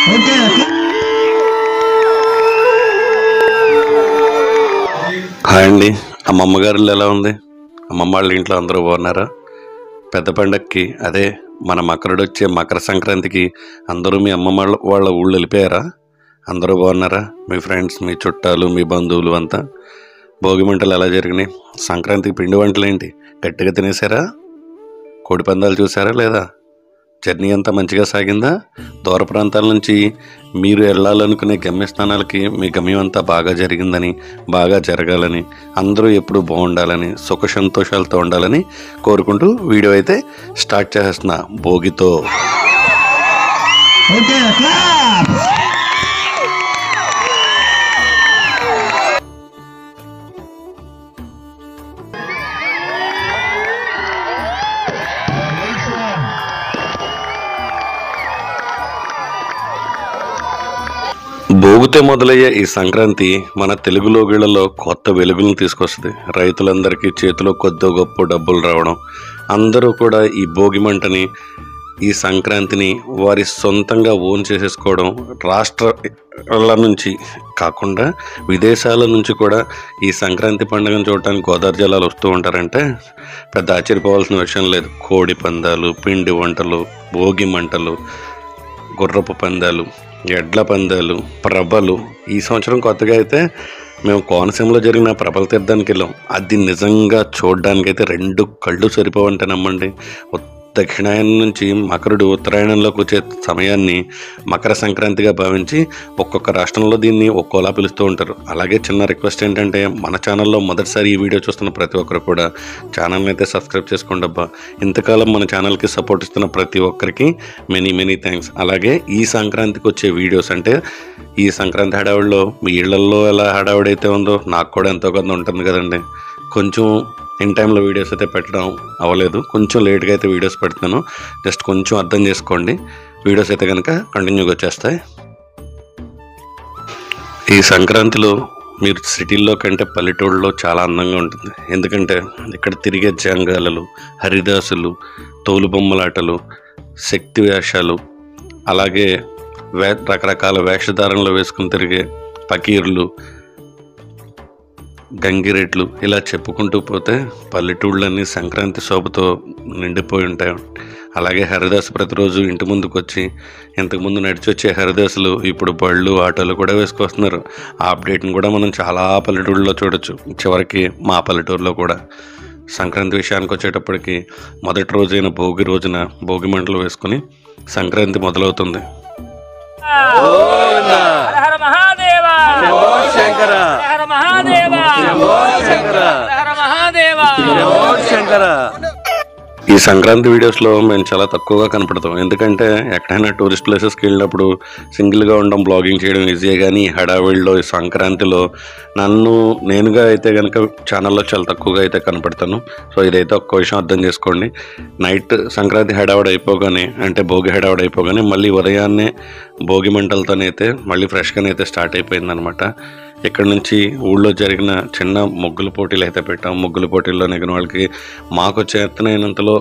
Hi అండి. అమ్మమ్మ గారు ఎలా ఉంది? అమ్మమ్మ వాళ్ళ ఇంట్లో అందరూ బాగున్నారా? పెద్ద పండక్కి అదే మన మకరుడు వచ్చే మకర సంక్రాంతికి అందరూ మీ అమ్మమ్మ వాళ్ళ ఊళ్ళు వెళ్ళిపోయారా? అందరూ బాగున్నారా? మీ ఫ్రెండ్స్, మీ చుట్టాలు, మీ బంధువులు అంతా? భోగి మంటలు ఎలా జరిగినాయి? సంక్రాంతికి పిండి వంటలు ఏంటి? గట్టిగా తినేసారా? కోడి పందాలు చూసారా లేదా? జర్నీ అంతా మంచిగా సాగిందా? దూర ప్రాంతాల నుంచి మీరు వెళ్ళాలనుకునే గమ్యస్థానాలకి మీ గమ్యం అంతా బాగా జరిగిందని, బాగా జరగాలని, అందరూ ఎప్పుడు బాగుండాలని, సుఖ సంతోషాలతో ఉండాలని కోరుకుంటూ వీడియో అయితే స్టార్ట్ చేస్తున్నా భోగితో. భోగితో మొదలయ్యే ఈ సంక్రాంతి మన తెలుగు లోగిళ్లలో కొత్త వెలుగులను తీసుకొస్తుంది. రైతులందరికీ చేతిలో కొద్ది గొప్ప డబ్బులు రావడం, అందరూ కూడా ఈ భోగి మంటని, ఈ సంక్రాంతిని వారి సొంతంగా ఓన్ చేసేసుకోవడం, రాష్ట్రాల నుంచి కాకుండా విదేశాల నుంచి కూడా ఈ సంక్రాంతి పండుగను చూడటానికి గోదావరి జిల్లాలో వస్తూ ఉంటారంటే పెద్ద ఆశ్చర్యపోవాల్సిన విషయం లేదు. కోడి పందాలు, పిండి వంటలు, భోగి మంటలు, గుర్రపు పందాలు, ఎడ్ల పందాలు, ప్రభలు. ఈ సంవత్సరం కొత్తగా అయితే మేము కోనసీమలో జరిగిన ప్రభల తీర్థానికి వెళ్ళాం. అది నిజంగా చూడడానికైతే 2 కళ్ళు సరిపోవంటే నమ్మండి. దక్షిణాయనం నుంచి మకరుడు ఉత్తరాయణంలోకి వచ్చే సమయాన్ని మకర సంక్రాంతిగా భావించి ఒక్కొక్క రాష్ట్రంలో దీన్ని ఒక్కోలా పిలుస్తూ ఉంటారు. అలాగే చిన్న రిక్వెస్ట్ ఏంటంటే, మన ఛానల్లో మొదటిసారి ఈ వీడియో చూస్తున్న ప్రతి ఒక్కరు కూడా ఛానల్ని అయితే సబ్స్క్రైబ్ చేసుకోండి అబ్బా. ఇంతకాలం మన ఛానల్కి సపోర్ట్ ఇస్తున్న ప్రతి ఒక్కరికి మెనీ థ్యాంక్స్. అలాగే ఈ సంక్రాంతికి వచ్చే వీడియోస్ అంటే ఈ సంక్రాంతి హడావుడిలో మీ ఇళ్లల్లో ఎలా హడావుడైతే ఉందో నాకు కూడా ఎంతో కొంత ఉంటుంది కదండి. కొంచెం ఇన్ టైంలో వీడియోస్ అయితే పెట్టడం అవ్వలేదు, కొంచెం లేట్గా అయితే వీడియోస్ పెడుతున్నాను. జస్ట్ కొంచెం అర్థం చేసుకోండి. వీడియోస్ అయితే కనుక కంటిన్యూగా వచ్చేస్తాయి. ఈ సంక్రాంతిలో మీరు సిటీల్లో కంటే పల్లెటూళ్ళలో చాలా అందంగా ఉంటుంది. ఎందుకంటే ఇక్కడ తిరిగే జంగాలలు, హరిదాసులు, తోలుబొమ్మలాటలు, శక్తి వేషాలు, అలాగే రకరకాల వేషధారణలు వేసుకుని తిరిగే పకీర్లు, గంగిరెట్లు, ఇలా చెప్పుకుంటూ పోతే పల్లెటూళ్ళన్నీ సంక్రాంతి శోభతో నిండిపోయి ఉంటాయి. అలాగే హరిదాసు ప్రతిరోజు ఇంటి ముందుకు వచ్చి, ఇంతకుముందు నడిచి వచ్చే హరిదాసులు ఇప్పుడు బళ్ళు, ఆటోలు కూడా వేసుకొస్తున్నారు. ఆ అప్డేట్ని కూడా మనం చాలా పల్లెటూళ్ళలో చూడొచ్చు. చివరికి మా పల్లెటూరులో కూడా సంక్రాంతి విషయానికి వచ్చేటప్పటికి మొదటి రోజైన భోగి రోజున భోగి మంటలు వేసుకుని సంక్రాంతి మొదలవుతుంది. ఈ సంక్రాంతి వీడియోస్లో మేము చాలా తక్కువగా కనపడతాం. ఎందుకంటే ఎక్కడైనా టూరిస్ట్ ప్లేసెస్కి వెళ్ళినప్పుడు సింగిల్గా ఉండడం, బ్లాగింగ్ చేయడం ఈజీయే. కానీ హడావిడిలో ఈ సంక్రాంతిలో నేనుగా అయితే కనుక ఛానల్లో చాలా తక్కువగా అయితే కనపడతాను. సో ఇదైతే ఒక్క విషయం అర్థం చేసుకోండి. నైట్ సంక్రాంతి హడావిడి అయిపోగానే, అంటే భోగి హడావిడి అయిపోగానే మళ్ళీ ఉదయాన్నే భోగి మంటలతోనైతే మళ్ళీ ఫ్రెష్గానైతే స్టార్ట్ అయిపోయిందనమాట. ఇక్కడ నుంచి ఊళ్ళో జరిగిన చిన్న ముగ్గుల పోటీలు అయితే పెట్టాం. ముగ్గుల పోటీల్లో నెగిన వాళ్ళకి మాకు చేతనైనంతలో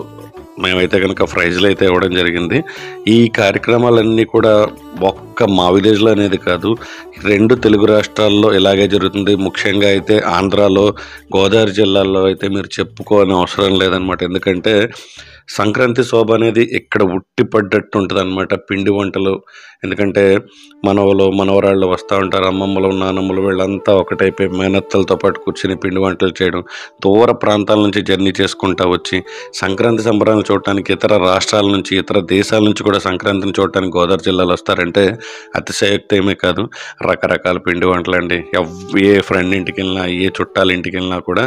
మేమైతే కనుక ప్రైజ్లు అయితే ఇవ్వడం జరిగింది. ఈ కార్యక్రమాలన్నీ కూడా ఒక్క మా విలేజ్లో అనేది కాదు, 2 తెలుగు రాష్ట్రాల్లో ఇలాగే జరుగుతుంది. ముఖ్యంగా అయితే ఆంధ్రాలో, గోదావరి జిల్లాల్లో అయితే మీరు చెప్పుకోని అవసరం లేదనమాట. ఎందుకంటే సంక్రాంతి శోభ అనేది ఇక్కడ ఉట్టిపడ్డట్టు ఉంటుంది అనమాట. పిండి వంటలు, ఎందుకంటే మనవరాళ్ళు వస్తూ ఉంటారు, అమ్మమ్మలు, నానమ్మలు, వీళ్ళంతా ఒకటైపోయి మేనత్తలతో పాటు కూర్చుని పిండి వంటలు చేయడం, దూర ప్రాంతాల నుంచి జర్నీ చేసుకుంటూ వచ్చి సంక్రాంతి సంబరాలను చూడటానికి ఇతర రాష్ట్రాల నుంచి, ఇతర దేశాల నుంచి కూడా సంక్రాంతిని చూడటానికి గోదావరి జిల్లాలో వస్తారంటే అతిశయోక్తి ఏమీ కాదు. రకరకాల పిండి వంటలు అండి. ఏ ఫ్రెండ్ ఇంటికి వెళ్ళినా, ఏ చుట్టాల ఇంటికి వెళ్ళినా కూడా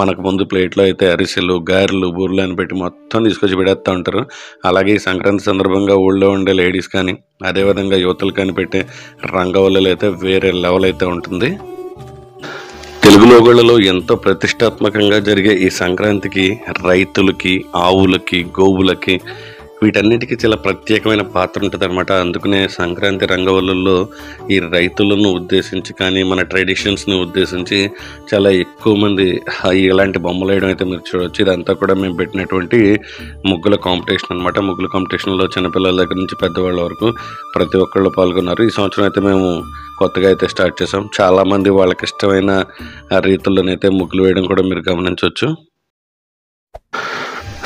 మనకు ముందు ప్లేట్లో అయితే అరిసెలు, గారెలు, బూరెలు అని పెట్టి మొత్తం తీసుకొచ్చి పెడేస్తూ ఉంటారు. అలాగే ఈ సంక్రాంతి సందర్భంగా ఊళ్ళో ఉండే లేడీస్ కానీ, అదేవిధంగా యువతలు కానీ పెట్టే రంగవల్లులు అయితే వేరే లెవెల్ అయితే ఉంటుంది. తెలుగు లోగళ్లలో ఎంతో ప్రతిష్టాత్మకంగా జరిగే ఈ సంక్రాంతికి రైతులకి, ఆవులకి, గోవులకి వీటన్నిటికీ చాలా ప్రత్యేకమైన పాత్ర ఉంటుందన్నమాట. అందుకనే సంక్రాంతి రంగవల్లుల్లో ఈ రైతులను ఉద్దేశించి కానీ మన ట్రెడిషన్స్ని ఉద్దేశించి చాలా ఎక్కువ మంది ఇలాంటి బొమ్మలు వేయడం అయితే మీరు చూడవచ్చు. ఇదంతా కూడా మేము పెట్టినటువంటి ముగ్గుల కాంపిటీషన్ అనమాట. ముగ్గుల కాంపిటీషన్లో చిన్నపిల్లల దగ్గర నుంచి పెద్దవాళ్ళ వరకు ప్రతి ఒక్కళ్ళు పాల్గొన్నారు. ఈ సంవత్సరం అయితే మేము కొత్తగా అయితే స్టార్ట్ చేసాం. చాలామంది వాళ్ళకి ఇష్టమైన రీతుల్లోనైతే ముగ్గులు వేయడం కూడా మీరు గమనించవచ్చు.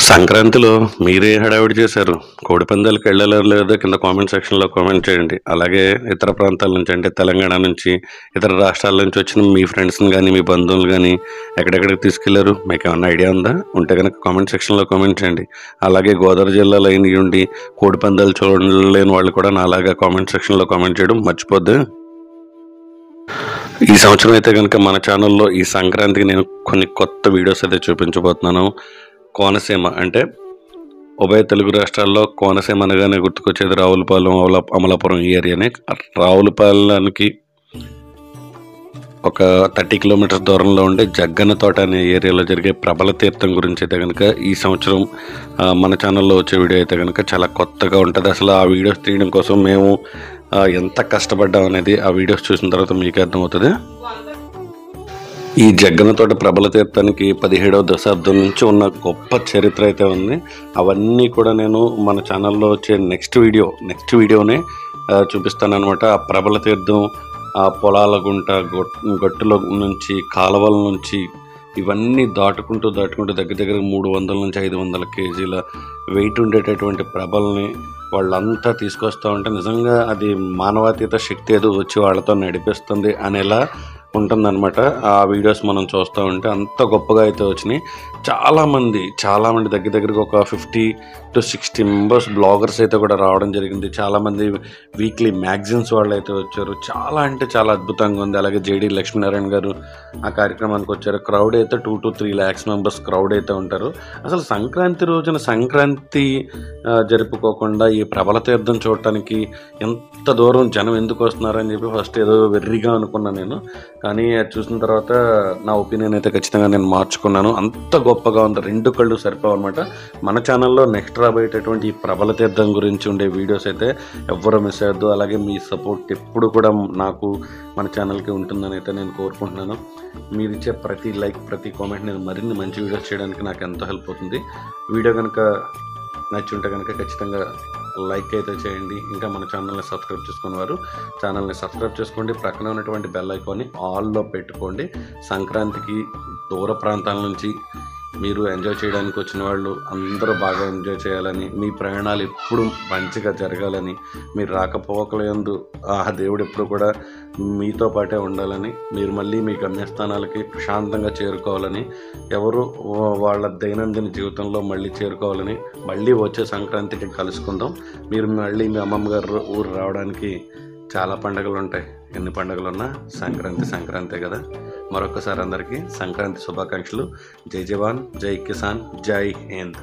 సంక్రాంతిలో మీరే హడావిడి చేశారు? కోడి పందాలకు వెళ్ళాలో లేదో కింద కామెంట్ సెక్షన్లో కామెంట్ చేయండి. అలాగే ఇతర ప్రాంతాల నుంచి, అంటే తెలంగాణ నుంచి, ఇతర రాష్ట్రాల నుంచి వచ్చిన మీ ఫ్రెండ్స్ని కానీ మీ బంధువులు కానీ ఎక్కడెక్కడికి తీసుకెళ్లారు? మీకు ఏమన్నా ఐడియా ఉందా? ఉంటే కనుక కామెంట్ సెక్షన్లో కామెంట్ చేయండి. అలాగే గోదావరి జిల్లాలో అయిన ఉండి కోడి పందాలు చూడలేని వాళ్ళు కూడా నాలాగా కామెంట్ సెక్షన్లో కామెంట్ చేయడం మర్చిపోద్దు. ఈ సంవత్సరం అయితే కనుక మన ఛానల్లో ఈ సంక్రాంతికి నేను కొన్ని కొత్త వీడియోస్ అయితే చూపించబోతున్నాను. కోనసీమ అంటే ఉభయ తెలుగు రాష్ట్రాల్లో కోనసీమ అనగానే గుర్తుకొచ్చేది రావులపాలెం, అమలాపురం ఈ ఏరియానే. రావులపాలెంకి ఒక 30 కిలోమీటర్స్ దూరంలో ఉండే జగ్గన్న తోట అనే ఏరియాలో జరిగే ప్రబల తీర్థం గురించి అయితే కనుక ఈ సంవత్సరం మన ఛానల్లో వచ్చే వీడియో అయితే కనుక చాలా కొత్తగా ఉంటుంది. అసలు ఆ వీడియోస్ తీయడం కోసం మేము ఎంత కష్టపడ్డాం అనేది ఆ వీడియోస్ చూసిన తర్వాత మీకు అర్థమవుతుంది. ఈ జగ్గన్న తోట ప్రబల తీర్థానికి 17వ దశాబ్దం నుంచి ఉన్న గొప్ప చరిత్ర అయితే ఉంది. అవన్నీ కూడా నేను మన ఛానల్లో వచ్చే నెక్స్ట్ వీడియోనే చూపిస్తాను అనమాట. ఆ ప్రబల తీర్థం, ఆ పొలాల గుంట, గట్టుల నుంచి, కాలువల నుంచి ఇవన్నీ దాటుకుంటూ దగ్గర 300 నుంచి 500 కేజీల వెయిట్ ఉండేటటువంటి ప్రభల్ని వాళ్ళంతా తీసుకొస్తూ ఉంటే నిజంగా అది మానవాతీత శక్తి ఏదో వచ్చి వాళ్ళతో నడిపిస్తుంది అనేలా ఉంటుందన్నమాట. ఆ వీడియోస్ మనం చూస్తూ ఉంటే అంత గొప్పగా అయితే వచ్చినాయి. చాలామంది దగ్గరకు ఒక 50 to 60 మెంబర్స్ బ్లాగర్స్ అయితే కూడా రావడం జరిగింది. చాలామంది వీక్లీ మ్యాగజైన్స్ వాళ్ళు అయితే వచ్చారు. చాలా అద్భుతంగా ఉంది. అలాగే జేడి లక్ష్మీనారాయణ గారు ఆ కార్యక్రమానికి వచ్చారు. క్రౌడ్ అయితే 2 to 3 lakhs మెంబర్స్ క్రౌడ్ అయితే ఉంటారు. అసలు సంక్రాంతి రోజున సంక్రాంతి జరుపుకోకుండా ఈ ప్రబల తీర్థం చూడటానికి ఎంత దూరం జనం ఎందుకు వస్తున్నారని చెప్పి ఫస్ట్ ఏదో వెర్రిగా అనుకున్నాను నేను. కానీ అది చూసిన తర్వాత నా ఒపీనియన్ అయితే ఖచ్చితంగా నేను మార్చుకున్నాను. అంత గొప్పగా ఉంది, 2 కళ్ళు సరిపోవు అనమాట. మన ఛానల్లో నెక్స్ట్ రాబోయేటటువంటి ఈ ప్రబల తీర్థం గురించి ఉండే వీడియోస్ అయితే ఎవ్వరూ మిస్ అయ్యొద్దు. అలాగే మీ సపోర్ట్ ఎప్పుడు కూడా నాకు మన ఛానల్కి ఉంటుందని అయితే నేను కోరుకుంటున్నాను. మీరు ఇచ్చే ప్రతి లైక్, ప్రతి కామెంట్ నేను మరిన్ని మంచి వీడియోస్ చేయడానికి నాకు ఎంతో హెల్ప్ అవుతుంది. వీడియో కనుక నచ్చి ఉంటే కనుక ఖచ్చితంగా లైక్ అయితే చేయండి. ఇంకా మన ఛానల్ని సబ్స్క్రైబ్ చేసుకున్న వారు ఛానల్ని సబ్స్క్రైబ్ చేసుకోండి. ప్రక్కన ఉన్నటువంటి బెల్ ఐకాన్ని ఆల్లో పెట్టుకోండి. సంక్రాంతికి దూర ప్రాంతాల నుంచి మీరు ఎంజాయ్ చేయడానికి వచ్చిన వాళ్ళు అందరూ బాగా ఎంజాయ్ చేయాలని, మీ ప్రయాణాలు ఎప్పుడు మంచిగా జరగాలని, మీరు రాకపోకలందు ఆ దేవుడు ఎప్పుడు కూడా మీతో పాటే ఉండాలని, మీరు మళ్ళీ మీ గమ్యస్థానాలకి ప్రశాంతంగా చేరుకోవాలని, ఎవరు వాళ్ళ దైనందిన జీవితంలో మళ్ళీ చేరుకోవాలని, మళ్ళీ వచ్చే సంక్రాంతికి కలుసుకుందాం. మీరు మళ్ళీ మీ అమ్మమ్మ గారు ఊరు రావడానికి చాలా పండుగలు ఉంటాయి. ఎన్ని పండుగలు ఉన్నా సంక్రాంతే కదా. మరొకసారి అందరికీ సంక్రాంతి శుభాకాంక్షలు. జై జవాన్, జై కిసాన్, జై హింద్.